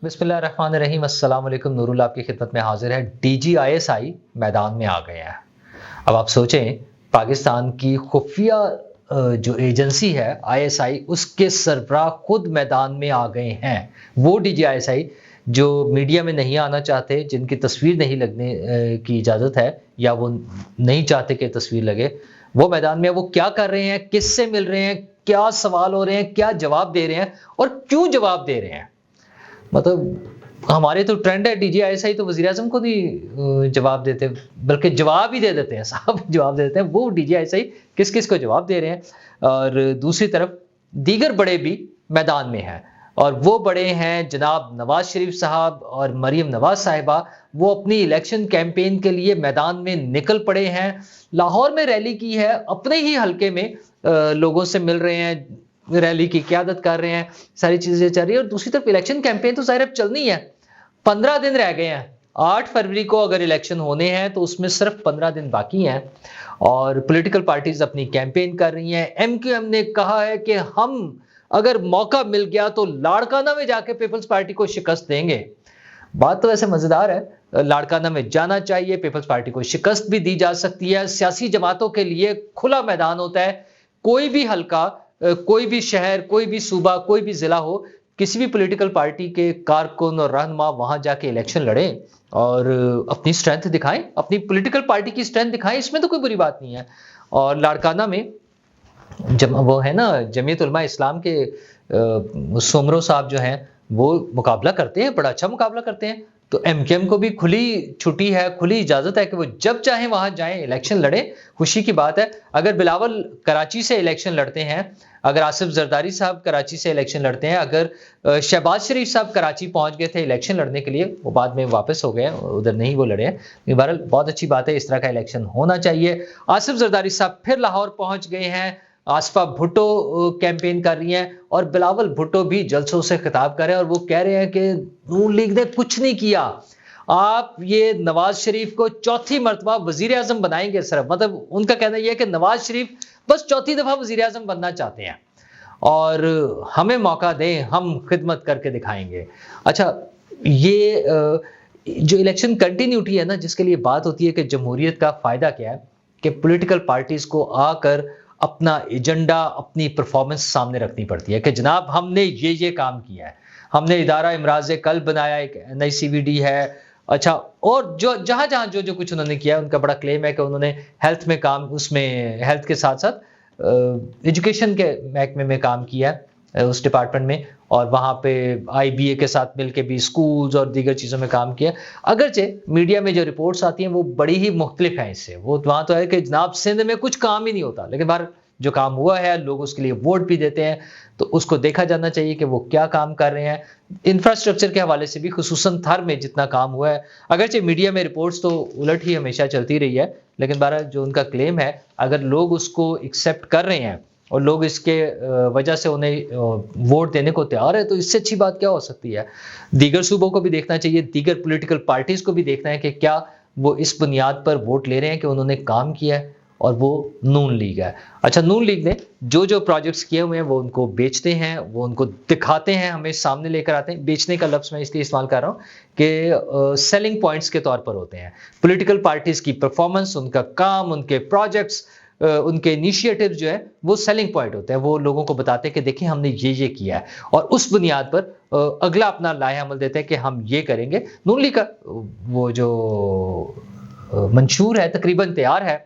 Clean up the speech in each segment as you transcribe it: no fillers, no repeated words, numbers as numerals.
بسم اللہ الرحمن الرحیم۔ السلام علیکم۔ نور اللہ آپ کی خدمت میں حاضر ہے۔ D G I S I میدان میں آ گئے ہیں۔ اب آپ سوچیں، پاکستان کی خفیہ جو ایجنسی ہے آئی ایس آئی، اس کے سربراہ خود میدان میں آ گئے ہیں۔ وہ D G I S I جو میڈیا میں نہیں آنا چاہتے، جن کی تصویر نہیں لگنے کی اجازت ہے، یا وہ نہیں چاہتے کہ تصویر لگے، وہ میدان میں وہ کیا کر رہے ہیں، کس سے مل رہے ہیں، کیا سوال ہو رہے ہیں، کیا جواب دے رہے ہیں اور کیوں جواب دے رہے ہیں۔ مطلب ہمارے تو ٹرینڈ ہے، D G I S I تو وزیر اعظم کو نہیں جواب دیتے، بلکہ جواب ہی دے دیتے ہیں، صاحب جواب دے دیتے ہیں۔ وہ D G I S I کس کس کو جواب دے رہے ہیں؟ اور دوسری طرف دیگر بڑے بھی میدان میں ہیں، اور وہ بڑے ہیں جناب نواز شریف صاحب اور مریم نواز صاحبہ۔ وہ اپنی الیکشن کیمپین کے لیے میدان میں نکل پڑے ہیں۔ لاہور میں ریلی کی ہے، اپنے ہی حلقے میں لوگوں سے مل رہے ہیں، ریلی کی قیادت کر رہے ہیں، ساری چیزیں چل رہی ہیں۔ اور دوسری طرف الیکشن کیمپین تو ظاہر اب چلنی ہے، 15 دن رہ گئے ہیں۔ 8 فروری کو اگر الیکشن ہونے ہیں تو اس میں صرف 15 دن باقی ہیں، اور پولیٹیکل پارٹیز اپنی کیمپین کر رہی ہیں۔ ایم کیو ایم نے کہا ہے کہ ہم اگر موقع مل گیا تو لاڑکانہ میں جا کے پیپلز پارٹی کو شکست دیں گے۔ بات تو ایسے مزیدار ہے، لاڑکانہ میں جانا چاہیے، پیپلز پارٹی کو شکست بھی دی جا سکتی ہے۔ سیاسی جماعتوں کے لیے کھلا میدان ہوتا ہے، کوئی بھی حلقہ، کوئی بھی شہر، کوئی بھی صوبہ، کوئی بھی ضلع ہو، کسی بھی پولیٹیکل پارٹی کے کارکن اور رہنما وہاں جا کے الیکشن لڑیں اور اپنی سٹرینتھ دکھائیں، اپنی پولیٹیکل پارٹی کی سٹرینتھ دکھائیں، اس میں تو کوئی بری بات نہیں ہے۔ اور لاڑکانہ میں وہ ہے نا، جمعیت علماء اسلام کے سومرو صاحب جو ہیں وہ مقابلہ کرتے ہیں، بڑا اچھا مقابلہ کرتے ہیں۔ تو ایم کیو ایم کو بھی کھلی چھٹی ہے، کھلی اجازت ہے کہ وہ جب چاہیں وہاں جائیں، الیکشن لڑیں۔ خوشی کی بات ہے، اگر بلاول کراچی سے الیکشن لڑتے ہیں، اگر آصف زرداری صاحب کراچی سے الیکشن لڑتے ہیں، اگر شہباز شریف صاحب کراچی پہنچ گئے تھے الیکشن لڑنے کے لیے، وہ بعد میں واپس ہو گئے، ادھر نہیں وہ لڑے ہیں، بہرحال بہت اچھی بات ہے، اس طرح کا الیکشن ہونا چاہیے۔ آصف زرداری صاحب پھر لاہور پہنچ گئے ہیں، آصفہ بھٹو کیمپین کر رہی ہیں، اور بلاول بھٹو بھی جلسوں سے خطاب کر رہے ہیں، اور وہ کہہ رہے ہیں کہ نون لیگ نے کچھ نہیں کیا، آپ یہ نواز شریف کو چوتھی مرتبہ وزیر اعظم بنائیں گے صرف۔ مطلب ان کا کہنا یہ ہے کہ نواز شریف بس چوتھی دفعہ وزیر اعظم بننا چاہتے ہیں، اور ہمیں موقع دیں، ہم خدمت کر کے دکھائیں گے۔ اچھا، یہ جو الیکشن کنٹینیوٹی ہے نا، جس کے لیے بات ہوتی ہے کہ جمہوریت کا فائدہ کیا ہے، کہ پولیٹیکل پارٹیز کو آ کر اپنا ایجنڈا، اپنی پرفارمنس سامنے رکھنی پڑتی ہے کہ جناب ہم نے یہ کام کیا ہے، ہم نے ادارہ امراض قلب بنایا، ایک نئی سی وی ڈی ہے۔ اچھا، اور جو جہاں جو کچھ انہوں نے کیا ہے، ان کا بڑا کلیم ہے کہ انہوں نے ہیلتھ میں کام، اس میں ہیلتھ کے ساتھ ساتھ ایجوکیشن کے محکمے میں کام کیا ہے، اس ڈپارٹمنٹ میں، اور وہاں پہ آئی بی اے کے ساتھ مل کے بھی سکولز اور دیگر چیزوں میں کام کیا۔ اگرچہ میڈیا میں جو رپورٹس آتی ہیں وہ بڑی ہی مختلف ہیں اس سے، وہ وہاں تو ہے کہ جناب سندھ میں کچھ کام ہی نہیں ہوتا، لیکن باہر جو کام ہوا ہے، لوگ اس کے لیے ووٹ بھی دیتے ہیں، تو اس کو دیکھا جانا چاہیے کہ وہ کیا کام کر رہے ہیں۔ انفراسٹرکچر کے حوالے سے بھی، خصوصاً تھر میں جتنا کام ہوا ہے، اگرچہ میڈیا میں رپورٹس تو الٹ ہی ہمیشہ چلتی رہی ہے، لیکن بہرحال جو ان کا کلیم ہے، اگر لوگ اس کو ایکسیپٹ کر رہے ہیں اور لوگ اس کے وجہ سے انہیں ووٹ دینے کو تیار ہے، تو اس سے اچھی بات کیا ہو سکتی ہے۔ دیگر صوبوں کو بھی دیکھنا چاہیے، دیگر پولیٹیکل پارٹیز کو بھی دیکھنا ہے کہ کیا وہ اس بنیاد پر ووٹ لے رہے ہیں کہ انہوں نے کام کیا ہے، اور وہ نون لیگ ہے۔ اچھا، نون لیگ نے جو پروجیکٹس کیے ہوئے ہیں وہ ان کو بیچتے ہیں، وہ ان کو دکھاتے ہیں، ہمیں سامنے لے کر آتے ہیں۔ بیچنے کا لفظ میں اس لیے استعمال کر رہا ہوں کہ سیلنگ پوائنٹس کے طور پر ہوتے ہیں۔ پولیٹیکل پارٹیز کی پرفارمنس، ان کا کام، ان کے پروجیکٹس، ان کے انیشیٹو جو ہے وہ سیلنگ پوائنٹ ہوتے ہیں، وہ لوگوں کو بتاتے ہیں کہ دیکھیں ہم نے یہ کیا ہے، اور اس بنیاد پر اگلا اپنا لائحہ عمل دیتے ہیں کہ ہم یہ کریں گے۔ نون لیگ کا وہ جو منشور ہے تقریباً تیار ہے،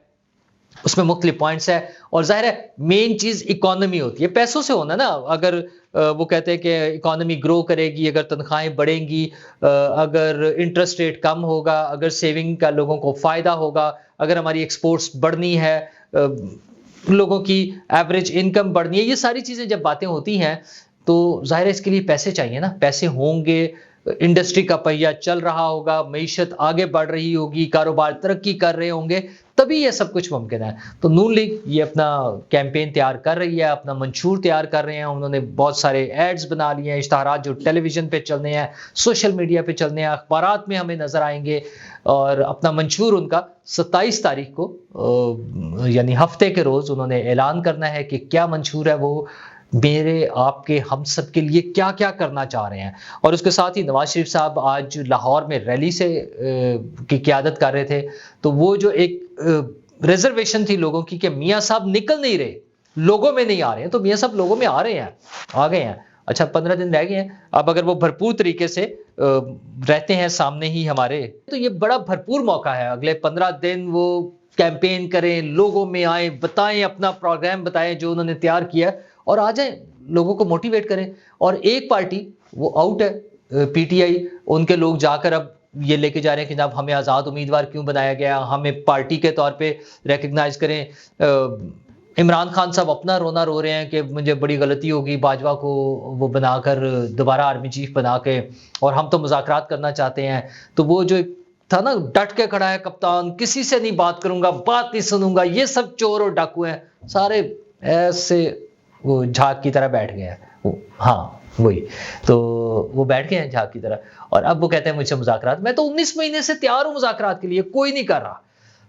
اس میں مختلف پوائنٹس ہے، اور ظاہر ہے مین چیز اکانومی ہوتی ہے، پیسوں سے ہونا نا۔ اگر وہ کہتے ہیں کہ اکانومی گرو کرے گی، اگر تنخواہیں بڑھیں گی، اگر انٹرسٹ ریٹ کم ہوگا، اگر سیونگ کا لوگوں کو فائدہ ہوگا، اگر ہماری ایکسپورٹس بڑھنی ہے، لوگوں کی ایوریج انکم بڑھنی ہے، یہ ساری چیزیں جب باتیں ہوتی ہیں تو ظاہر ہے اس کے لیے پیسے چاہیے نا، پیسے ہوں گے، انڈسٹری کا پہیہ چل رہا ہوگا، معیشت آگے بڑھ رہی ہوگی، کاروبار ترقی کر رہے ہوں گے، تبھی یہ سب کچھ ممکن ہے۔ تو نون لیگ یہ اپنا کیمپین تیار کر رہی ہے، اپنا منشور تیار کر رہے ہیں، انہوں نے بہت سارے ایڈز بنا لیے ہیں، اشتہارات جو ٹیلی ویژن پہ چلنے ہیں، سوشل میڈیا پہ چلنے ہیں، اخبارات میں ہمیں نظر آئیں گے، اور اپنا منشور ان کا 27 تاریخ کو یعنی ہفتے کے روز انہوں نے اعلان کرنا ہے کہ کیا منشور ہے وہ میرے آپ کے ہم سب کے لیے کیا کیا کرنا چاہ رہے ہیں. اور اس کے ساتھ ہی نواز شریف صاحب آج لاہور میں ریلی سے کی قیادت کر رہے تھے. تو وہ جو ایک ریزرویشن تھی لوگوں کی کہ میاں صاحب نکل نہیں رہے, لوگوں میں نہیں آ رہے ہیں, تو میاں صاحب لوگوں میں آ رہے ہیں, آ گئے ہیں. اچھا 15 دن رہ گئے ہیں, اب اگر وہ بھرپور طریقے سے رہتے ہیں سامنے ہی ہمارے, تو یہ بڑا بھرپور موقع ہے. اگلے 15 دن وہ کیمپین کریں, لوگوں میں آئیں, بتائیں, اپنا پروگرام بتائیں جو انہوں نے تیار کیا, اور آ جائیں لوگوں کو موٹیویٹ کریں. اور ایک پارٹی وہ آؤٹ ہے, پی ٹی آئی, ان کے لوگ جا کر اب یہ لے کے جا رہے ہیں کہ جناب ہمیں آزاد امیدوار کیوں بنایا گیا, ہمیں پارٹی کے طور پہ ریکگنائز کریں. عمران خان صاحب اپنا رونا رو رہے ہیں کہ مجھے بڑی غلطی ہوگی باجوہ کو وہ بنا کر دوبارہ آرمی چیف بنا کے, اور ہم تو مذاکرات کرنا چاہتے ہیں. تو وہ جو تھا نا ڈٹ کے کھڑا ہے کپتان, کسی سے نہیں بات کروں گا, بات نہیں سنوں گا, یہ سب چور اور ڈاکو ہیں, سارے ایسے وہ جھاگ کی طرح بیٹھ گئے ہیں. ہاں وہی تو وہ بیٹھ گئے ہیں جھاگ کی طرح, اور اب وہ کہتے ہیں مجھ سے مذاکرات. میں تو 19 مہینے سے تیار ہوں مذاکرات کے لیے, کوئی نہیں کر رہا.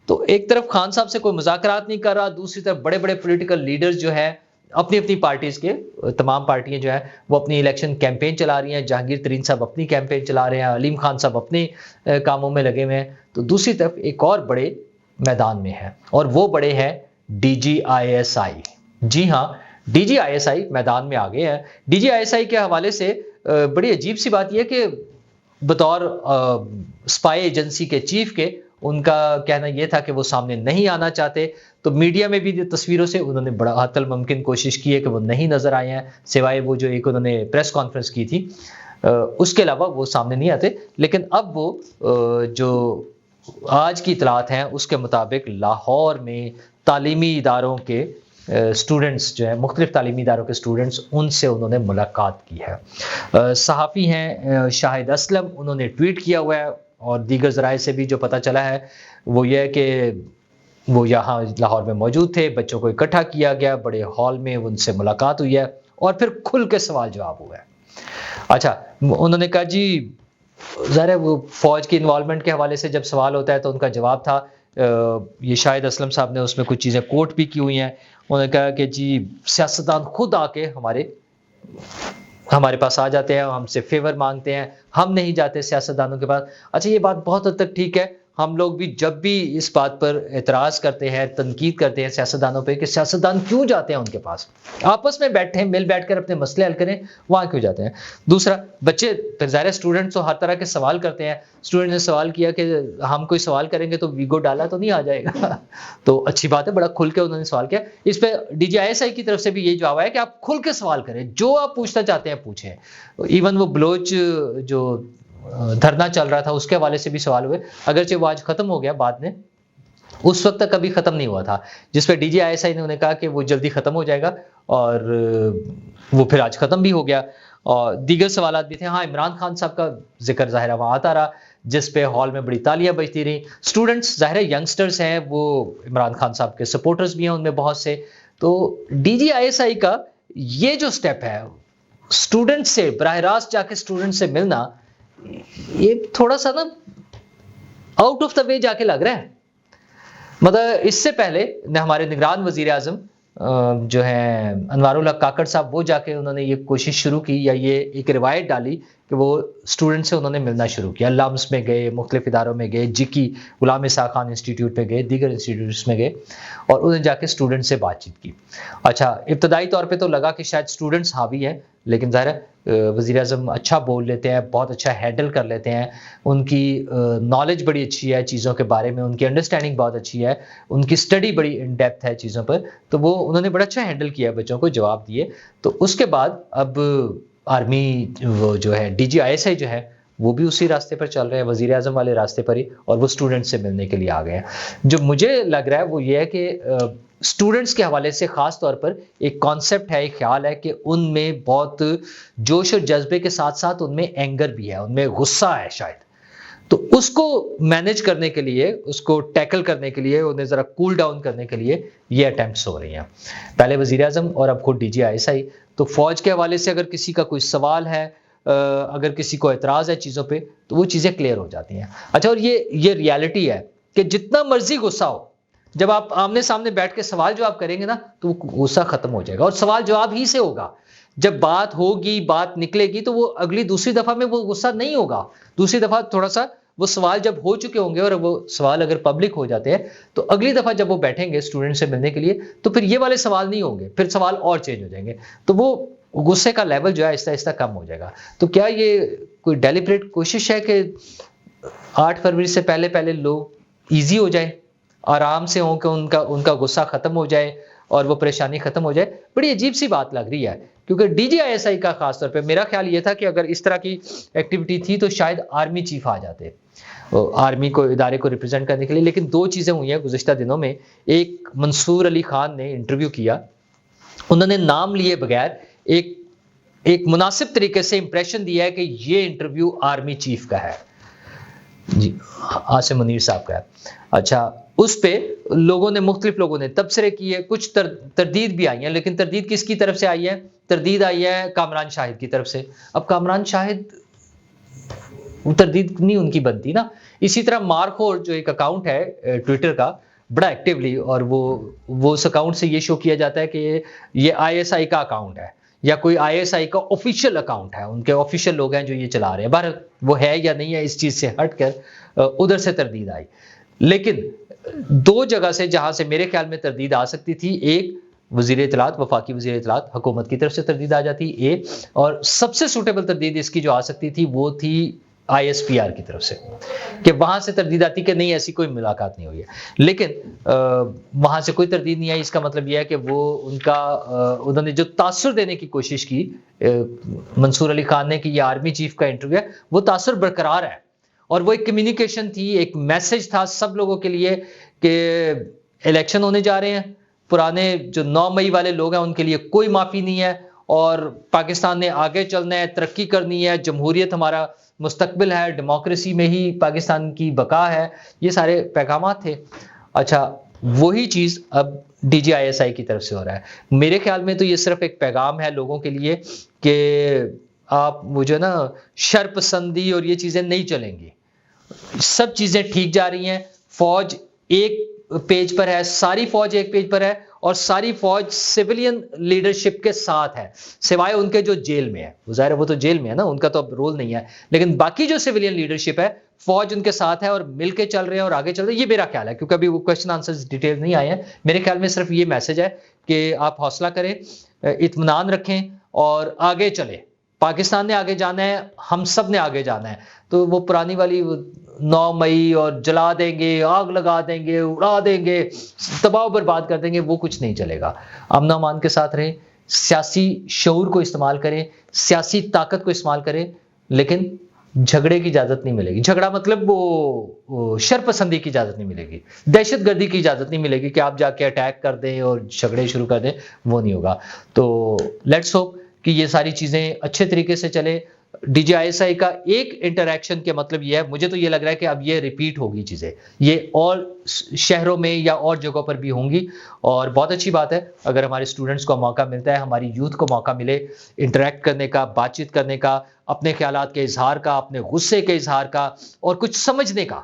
تو ایک طرف خان صاحب سے کوئی مذاکرات نہیں کر رہا, دوسری طرف بڑے بڑے پولیٹیکل لیڈرز جو ہیں اپنی اپنی پارٹیز کے, تمام پارٹیاں جو ہیں وہ اپنی الیکشن کیمپین چلا رہی ہیں. جہانگیر ترین صاحب اپنی کیمپین چلا رہے ہیں, علیم خان صاحب اپنے کاموں میں لگے ہوئے ہیں. تو دوسری طرف ایک اور بڑے میدان میں ہے, اور وہ بڑے ہیں D G I S I. جی ہاں, D G I S I میدان میں آ گئے ہیں. D G I S I کے حوالے سے بڑی عجیب سی بات یہ ہے کہ بطور اسپائی ایجنسی کے چیف کے ان کا کہنا یہ تھا کہ وہ سامنے نہیں آنا چاہتے. تو میڈیا میں بھی تصویروں سے انہوں نے بڑا حتی الممکن کوشش کی ہے کہ وہ نہیں نظر آئے ہیں, سوائے وہ جو ایک انہوں نے پریس کانفرنس کی تھی, اس کے علاوہ وہ سامنے نہیں آتے. لیکن اب وہ جو آج کی اطلاعات ہیں اس کے مطابق لاہور میں تعلیمی اداروں کے اسٹوڈنٹس جو ہیں, مختلف تعلیمی اداروں کے اسٹوڈنٹس, ان سے انہوں نے ملاقات کی ہے. صحافی ہیں شاہد اسلم, انہوں نے ٹویٹ کیا ہوا ہے, اور دیگر ذرائع سے بھی جو پتہ چلا ہے وہ یہ ہے کہ وہ یہاں لاہور میں موجود تھے, بچوں کو اکٹھا کیا گیا بڑے ہال میں, ان سے ملاقات ہوئی ہے, اور پھر کھل کے سوال جواب ہوا ہے. اچھا انہوں نے کہا جی ظاہر ہے وہ فوج کی انوالومنٹ کے حوالے سے جب سوال ہوتا ہے تو ان کا جواب تھا, یہ شاہد اسلم صاحب نے اس میں کچھ چیزیں کوٹ بھی کی ہوئی ہیں. انہوں نے کہا کہ جی سیاستدان خود آ کے ہمارے پاس آ جاتے ہیں, ہم سے فیور مانگتے ہیں, ہم نہیں جاتے سیاستدانوں کے پاس. اچھا یہ بات بہت حد تک ٹھیک ہے, ہم لوگ بھی جب بھی اس بات پر اعتراض کرتے ہیں, تنقید کرتے ہیں سیاستدانوں پہ کہ سیاستدان کیوں جاتے ہیں ان کے پاس, آپس میں بیٹھیں مل بیٹھ کر اپنے مسئلے حل کریں, وہاں کیوں جاتے ہیں. دوسرا بچے پھر ظاہر اسٹوڈنٹس تو ہر طرح کے سوال کرتے ہیں. اسٹوڈنٹ نے سوال کیا کہ ہم کوئی سوال کریں گے تو ویگو ڈالا تو نہیں آ جائے گا, تو اچھی بات ہے, بڑا کھل کے انہوں نے سوال کیا. اس پہ D G I S I کی طرف سے بھی یہ جواب ہے کہ آپ کھل کے سوال کریں, جو آپ پوچھنا چاہتے ہیں پوچھیں. ایون وہ بلوچ جو دھرنا چل رہا تھا اس کے حوالے سے بھی سوال ہوئے, اگرچہ وہ آج ختم ہو گیا بعد میں, اس وقت تک کبھی ختم نہیں ہوا تھا, جس پہ D G I S I نے انہیں کہا کہ وہ جلدی ختم ہو جائے گا, اور وہ پھر آج ختم بھی ہو گیا. اور دیگر سوالات بھی تھے. ہاں عمران خان صاحب کا ذکر ظاہر ہے وہاں آتا رہا, جس پہ ہال میں بڑی تالیاں بجتی رہیں. اسٹوڈنٹس ظاہر ہے ینگسٹرز ہیں, وہ عمران خان صاحب کے سپورٹرز بھی ہیں ان میں بہت سے. تو D G I S I کا یہ جو سٹیپ ہے اسٹوڈنٹ سے براہ راست جا کے اسٹوڈنٹ سے ملنا, یہ تھوڑا سا نا آؤٹ آف دا وے جا کے لگ رہا ہے. مطلب اس سے پہلے ہمارے نگران وزیر اعظم جو ہیں انوار الحق کاکڑ صاحب, وہ جا کے انہوں نے یہ کوشش شروع کی, یا یہ ایک روایت ڈالی کہ وہ اسٹوڈنٹ سے انہوں نے ملنا شروع کیا. لمس میں گئے, مختلف اداروں میں گئے, جکی غلام اسحاق خان انسٹیٹیوٹ میں گئے, دیگر انسٹیٹیوٹس میں گئے, اور انہوں نے جا کے اسٹوڈنٹ سے بات چیت کی. اچھا ابتدائی طور پہ تو لگا کہ شاید اسٹوڈنٹس حاوی ہیں, لیکن ظاہر ہے وزیر اعظم اچھا بول لیتے ہیں, بہت اچھا ہینڈل کر لیتے ہیں, ان کی نالج بڑی اچھی ہے چیزوں کے بارے میں, ان کی انڈرسٹینڈنگ بہت اچھی ہے, ان کی اسٹڈی بڑی ان ڈیپتھ ہے چیزوں پر, تو وہ انہوں نے بڑا اچھا ہینڈل کیا, بچوں کو جواب دیے. تو اس کے بعد اب آرمی وہ جو ہے D G I S I جو ہے وہ بھی اسی راستے پر چل رہے ہیں, وزیر اعظم والے راستے پر ہی, اور وہ اسٹوڈنٹ سے ملنے کے لیے آ گئے ہیں. جو مجھے لگ رہا ہے وہ یہ ہے کہ اسٹوڈنٹس کے حوالے سے خاص طور پر ایک کانسیپٹ ہے, ایک خیال ہے کہ ان میں بہت جوش اور جذبے کے ساتھ ساتھ ان میں اینگر بھی ہے, ان میں غصہ ہے شاید. تو اس کو مینیج کرنے کے لیے, اس کو ٹیکل کرنے کے لیے, انہیں ذرا کول ڈاؤن کرنے کے لیے یہ اٹیمپٹس ہو رہی ہیں. پہلے وزیر اعظم اور اب خود D G I S I. تو فوج کے حوالے سے اگر کسی کا کوئی سوال ہے, اگر کسی کو اعتراض ہے چیزوں پہ, تو وہ چیزیں کلیئر ہو جاتی ہیں. اچھا, اور یہ ریالٹی ہے کہ جتنا مرضی غصہ ہو, جب آپ آمنے سامنے بیٹھ کے سوال جواب کریں گے نا تو وہ غصہ ختم ہو جائے گا، اور سوال جواب ہی سے ہوگا. جب بات ہوگی، بات نکلے گی، تو وہ اگلی دوسری دفعہ میں وہ غصہ نہیں ہوگا. دوسری دفعہ تھوڑا سا وہ سوال جب ہو چکے ہوں گے، اور وہ سوال اگر پبلک ہو جاتے ہیں تو اگلی دفعہ جب وہ بیٹھیں گے اسٹوڈنٹ سے ملنے کے لیے تو پھر یہ والے سوال نہیں ہوں گے، پھر سوال اور چینج ہو جائیں گے. تو وہ غصے کا لیول جو ہے آہستہ آہستہ کم ہو جائے گا. تو کیا یہ کوئی ڈیلیبریٹ کوشش ہے کہ 8 فروری سے پہلے پہلے لوگ ایزی ہو جائیں، آرام سے ہوں، کہ ان کا غصہ ختم ہو جائے اور وہ پریشانی ختم ہو جائے؟ بڑی عجیب سی بات لگ رہی ہے، کیونکہ D G I S I کا خاص طور پہ میرا خیال یہ تھا کہ اگر اس طرح کی ایکٹیویٹی تھی تو شاید آرمی چیف آ جاتے، آرمی کو، ادارے کو ریپرزینٹ کرنے کے لیے. لیکن دو چیزیں ہوئی ہیں گزشتہ دنوں میں. ایک، منصور علی خان نے انٹرویو کیا، انہوں نے نام لیے بغیر ایک مناسب طریقے سے امپریشن دیا ہے کہ یہ انٹرویو آرمی چیف کا ہے، جی عاصم منیر صاحب کا ہے. اچھا، اس پہ مختلف لوگوں نے تبصرے کیے، کچھ تردید بھی آئی ہیں، لیکن تردید کس کی طرف سے آئی ہے؟ تردید آئی ہے کامران شاہد کی طرف سے. اب کامران شاہد، تردید نہیں ان کی بنتی نا. اسی طرح مارکھور جو ایک اکاؤنٹ ہے ٹویٹر کا، بڑا ایکٹیولی، اور وہ اس اکاؤنٹ سے یہ شو کیا جاتا ہے کہ یہ آئی ایس آئی کا اکاؤنٹ ہے، یا کوئی آئی ایس آئی کا آفیشیل اکاؤنٹ ہے، ان کے آفیشیل لوگ ہیں جو یہ چلا رہے ہیں. بہرحال وہ ہے یا نہیں ہے، اس چیز سے ہٹ کر ادھر سے تردید آئی. لیکن دو جگہ سے جہاں سے میرے خیال میں تردید آ سکتی تھی، ایک وزیر اطلاعات، وفاقی وزیر اطلاعات حکومت کی طرف سے تردید آ جاتی، اور سب سے سوٹیبل تردید اس کی جو آ سکتی تھی وہ تھی آئی ایس پی آر کی طرف سے، کہ وہاں سے تردید آتی کہ نہیں، ایسی کوئی ملاقات نہیں ہوئی ہے. لیکن وہاں سے کوئی تردید نہیں آئی. اس کا مطلب یہ ہے کہ وہ انہوں نے جو تاثر دینے کی کوشش کی منصور علی خان نے کہ یہ آرمی چیف کا انٹرویو ہے، وہ تاثر برقرار ہے. اور وہ ایک کمیونیکیشن تھی، ایک میسج تھا سب لوگوں کے لیے کہ الیکشن ہونے جا رہے ہیں، پرانے جو 9 مئی والے لوگ ہیں ان کے لیے کوئی معافی نہیں ہے، اور پاکستان نے آگے چلنا ہے، ترقی کرنی ہے، جمہوریت ہمارا مستقبل ہے، ڈیموکریسی میں ہی پاکستان کی بقا ہے. یہ سارے پیغامات تھے. اچھا، وہی چیز اب D G I S I کی طرف سے ہو رہا ہے. میرے خیال میں تو یہ صرف ایک پیغام ہے لوگوں کے لیے کہ آپ وہ جو نا شر پسندی اور یہ چیزیں نہیں چلیں گی، سب چیزیں ٹھیک جا رہی ہیں. فوج ایک پیج پر ہے، ساری فوج ایک پیج پر ہے، اور ساری فوج سیولین لیڈرشپ کے ساتھ ہے، سوائے ان کے جو جیل میں ہے. ظاہر ہے وہ تو جیل میں ہے نا، ان کا تو اب رول نہیں ہے، لیکن باقی جو سیولین لیڈرشپ ہے فوج ان کے ساتھ ہے، اور مل کے چل رہے ہیں اور آگے چل رہے ہیں. یہ میرا خیال ہے، کیونکہ ابھی وہ کوسچن آنسر ڈیٹیل نہیں آئے ہیں. میرے خیال میں صرف یہ میسج ہے کہ آپ حوصلہ کریں، اطمینان رکھیں اور آگے چلیں. پاکستان نے آگے جانا ہے، ہم سب نے آگے جانا ہے. تو وہ پرانی والی 9 مئی اور جلا دیں گے، آگ لگا دیں گے، اڑا دیں گے، تباہ و برباد کر دیں گے، وہ کچھ نہیں چلے گا. امن و امان کے ساتھ رہیں، سیاسی شعور کو استعمال کریں، سیاسی طاقت کو استعمال کریں، لیکن جھگڑے کی اجازت نہیں ملے گی. جھگڑا مطلب وہ شر پسندی کی اجازت نہیں ملے گی، دہشت گردی کی اجازت نہیں ملے گی کہ آپ جا کے اٹیک کر دیں اور جھگڑے شروع کر دیں، وہ نہیں ہوگا. تو لیٹس ہوپ کہ یہ ساری چیزیں اچھے طریقے سے چلے. D G I S I کا ایک انٹریکشن کے مطلب یہ ہے، مجھے تو یہ لگ رہا ہے کہ اب یہ ریپیٹ ہوگی چیزیں، یہ اور شہروں میں یا اور جگہوں پر بھی ہوں گی. اور بہت اچھی بات ہے اگر ہمارے اسٹوڈنٹس کو موقع ملتا ہے، ہماری یوتھ کو موقع ملے انٹریکٹ کرنے کا، بات چیت کرنے کا، اپنے خیالات کے اظہار کا، اپنے غصے کے اظہار کا، اور کچھ سمجھنے کا.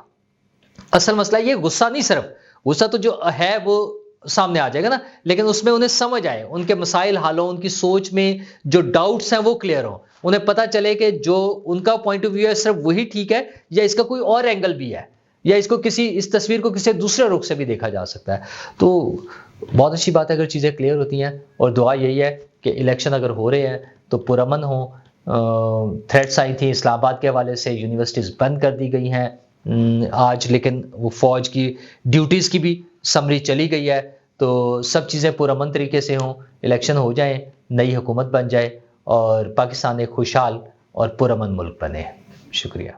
اصل مسئلہ یہ غصہ نہیں، صرف غصہ تو جو ہے وہ سامنے آ جائے گا نا، لیکن اس میں انہیں سمجھ آئے، ان کے مسائل حل ہوں، ان کی سوچ میں جو ڈاؤٹس ہیں وہ کلیئر ہوں، انہیں پتہ چلے کہ جو ان کا پوائنٹ آف ویو ہے صرف وہی ٹھیک ہے، یا اس کا کوئی اور اینگل بھی ہے، یا اس تصویر کو کسی دوسرے رخ سے بھی دیکھا جا سکتا ہے. تو بہت اچھی بات ہے اگر چیزیں کلیئر ہوتی ہیں. اور دعا یہی ہے کہ الیکشن اگر ہو رہے ہیں تو پرامن ہوں. تھریٹس آئی تھیں اسلام آباد کے حوالے سے، یونیورسٹیز بند کر دی گئی ہیں آج، لیکن وہ فوج کی ڈیوٹیز کی بھی سمری چلی گئی ہے. تو سب چیزیں پرامن طریقے سے ہوں، الیکشن ہو جائیں، نئی حکومت بن جائے، اور پاکستان ایک خوشحال اور پرامن ملک بنے. شکریہ.